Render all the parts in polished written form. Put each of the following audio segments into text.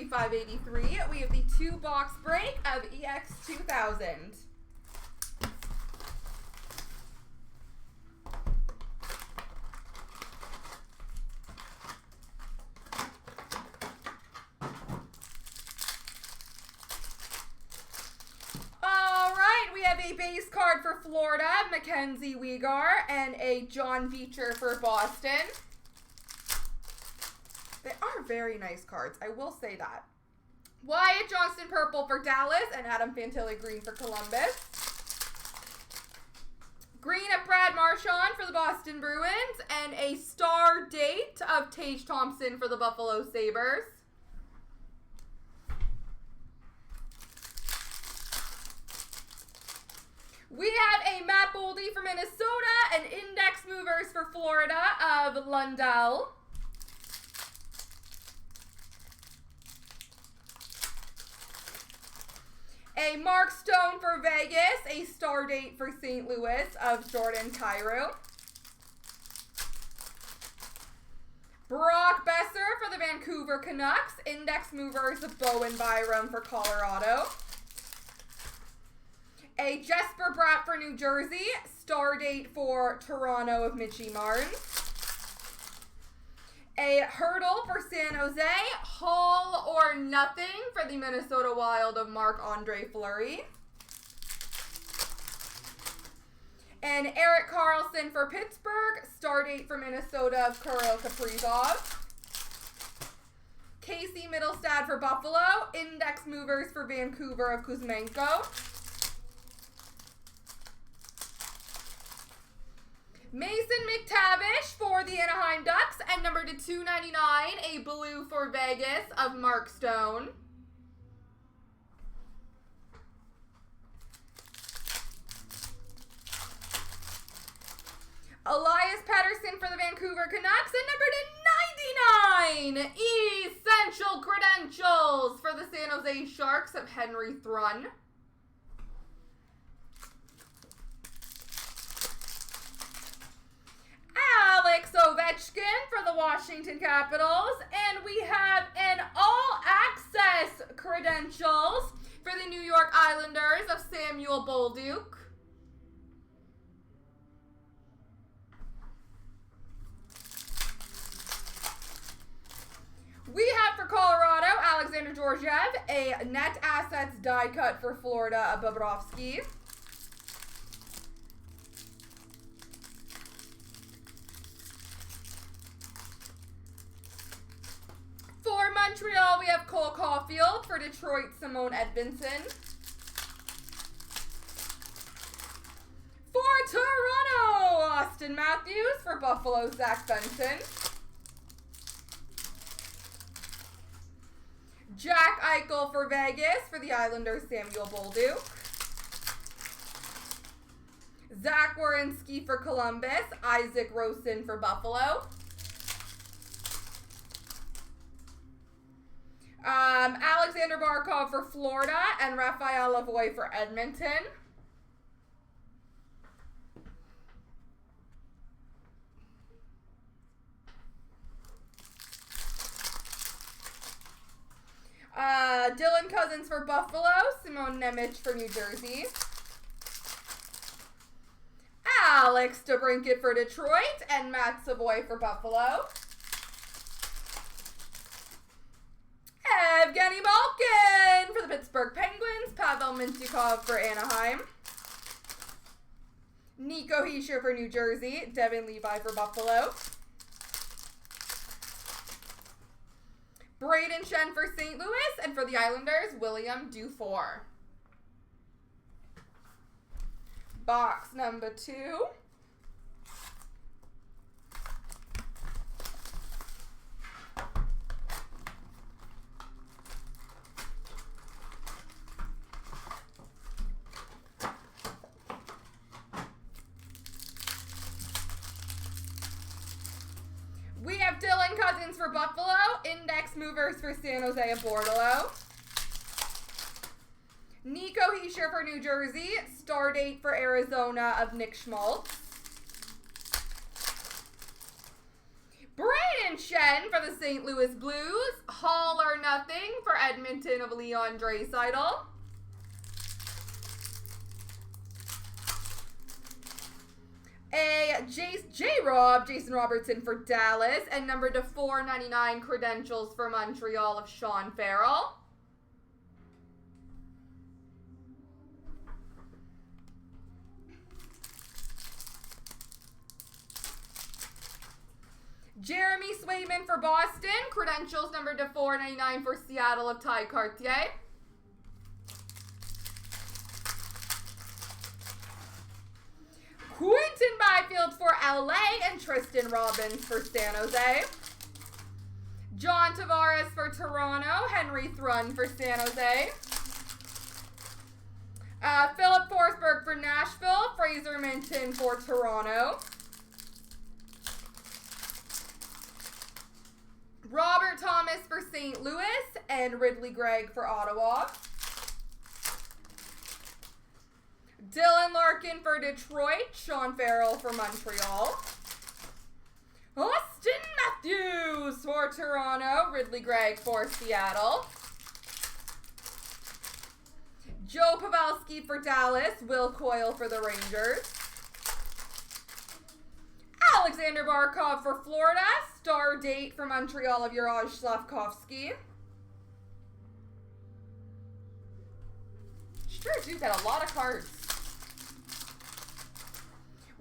583. We have the 2-box break of EX 2000. A base card for Florida, Mackenzie Weegar, and a John Beecher for Boston. They are very nice cards, I will say that. Wyatt Johnston purple for Dallas, and Adam Fantilli green for Columbus. Green of Brad Marchand for the Boston Bruins, and a star date of Tage Thompson for the Buffalo Sabres. We have a Matt Boldy for Minnesota and index movers for Florida of Lundell. A Mark Stone for Vegas, a star date for St. Louis of Jordan Kyrou. Brock Besser for the Vancouver Canucks, index movers of Bowen Byram for Colorado. A Jesper Bratt for New Jersey, star date for Toronto of Mitchie Martin. A Hurdle for San Jose, Hall or Nothing for the Minnesota Wild of Marc-Andre Fleury. And Erik Karlsson for Pittsburgh, star date for Minnesota of Kirill Kaprizov. Casey Mittelstadt for Buffalo, index movers for Vancouver of Kuzmenko. Mason McTavish for the Anaheim Ducks, and number to 299, a blue for Vegas of Mark Stone. Elias Pettersson for the Vancouver Canucks, and number to 99, essential credentials for the San Jose Sharks of Henry Thrun. Alex Ovechkin for the Washington Capitals, and we have an all-access credentials for the New York Islanders of Samuel Bolduc. We have for Colorado, Alexander Georgiev, a net assets die cut for Florida of Bobrovsky. For Montreal, we have Cole Caulfield. For Detroit, Simone Edvinsson. For Toronto, Austin Matthews. For Buffalo, Zach Benson. Jack Eichel for Vegas. For the Islanders, Samuel Bolduc. Zach Werenski for Columbus. Isaac Rosen for Buffalo. Alexander Barkov for Florida, and Raphael Lavoie for Edmonton. Dylan Cousins for Buffalo, Simone Nemec for New Jersey. Alex DeBrincat for Detroit, and Matt Savoy for Buffalo. Evgeny Malkin for the Pittsburgh Penguins. Pavel Mintyukov for Anaheim. Nico Hischier for New Jersey. Devin Levi for Buffalo. Braden Shen for St. Louis. And for the Islanders, William Dufour. Box number 2. We have Dylan Cousins for Buffalo, index movers for San Jose of Bordelot. Nico Hischier for New Jersey, star date for Arizona of Nick Schmaltz. Braden Shen for the St. Louis Blues, Hall or Nothing for Edmonton of Leon Draisaitl. A J-Rob, Jason Robertson for Dallas. And number to 499 credentials for Montreal of Sean Farrell. Jeremy Swayman for Boston. Credentials number to 499 for Seattle of Ty Cartier. Quinton Byfield for LA and Tristan Robbins for San Jose. John Tavares for Toronto. Henry Thrun for San Jose. Philip Forsberg for Nashville. Fraser Minton for Toronto. Robert Thomas for St. Louis and Ridley Gregg for Ottawa. Dylan Larkin for Detroit, Sean Farrell for Montreal. Austin Matthews for Toronto, Ridley Gregg for Seattle. Joe Pavelski for Dallas, Will Coyle for the Rangers. Alexander Barkov for Florida, star date for Montreal of Juraj Slavkovsky. Sure do got a lot of cards.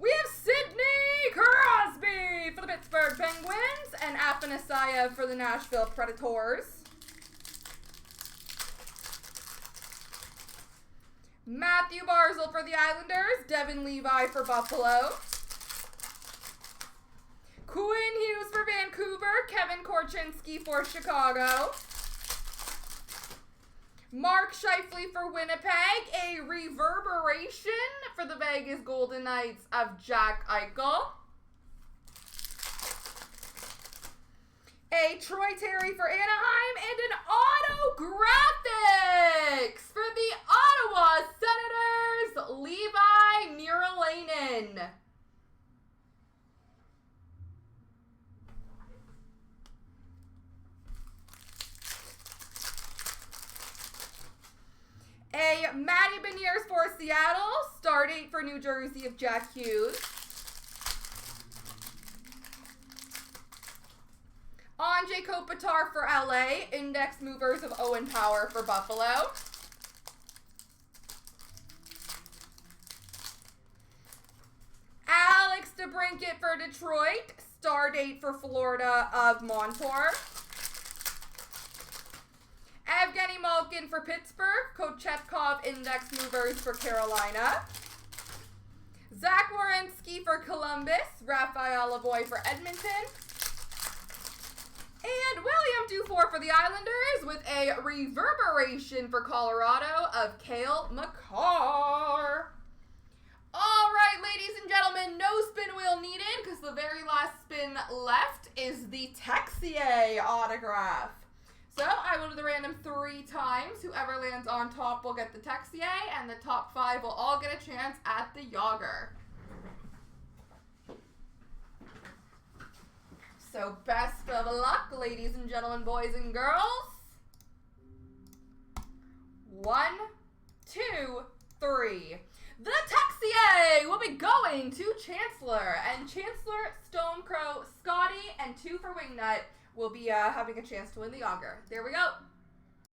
We have Sidney Crosby for the Pittsburgh Penguins and Afanasyev for the Nashville Predators. Matthew Barzal for the Islanders, Devin Levi for Buffalo. Quinn Hughes for Vancouver, Kevin Korchinski for Chicago. Mark Scheifele for Winnipeg, a reverberation for the Vegas Golden Knights of Jack Eichel. A Troy Terry for Anaheim, and an auto graphics for the Ottawa Senators, Levi Muralainen. A Matty Beniers for Seattle, star date for New Jersey of Jack Hughes. Anjay Kopitar for LA, index movers of Owen Power for Buffalo. Alex DeBrincat for Detroit, star date for Florida of Montour. Evgeny Malkin for Pittsburgh, Kochetkov index movers for Carolina. Zach Werenski for Columbus, Raphael Lavoie for Edmonton. And William Dufour for the Islanders with a reverberation for Colorado of Cale Makar. All right, ladies and gentlemen, no spin wheel needed because the very last spin left is the Texier autograph. So I will do the random 3 times. Whoever lands on top will get the Texier, and the top 5 will all get a chance at the Yager. So best of luck, ladies and gentlemen, boys and girls. 1, 2, 3. The Texier will be going to Chancellor, and Chancellor, Stonecrow, Scotty, and 2 for Wingnut will be having a chance to win the Yager. There we go.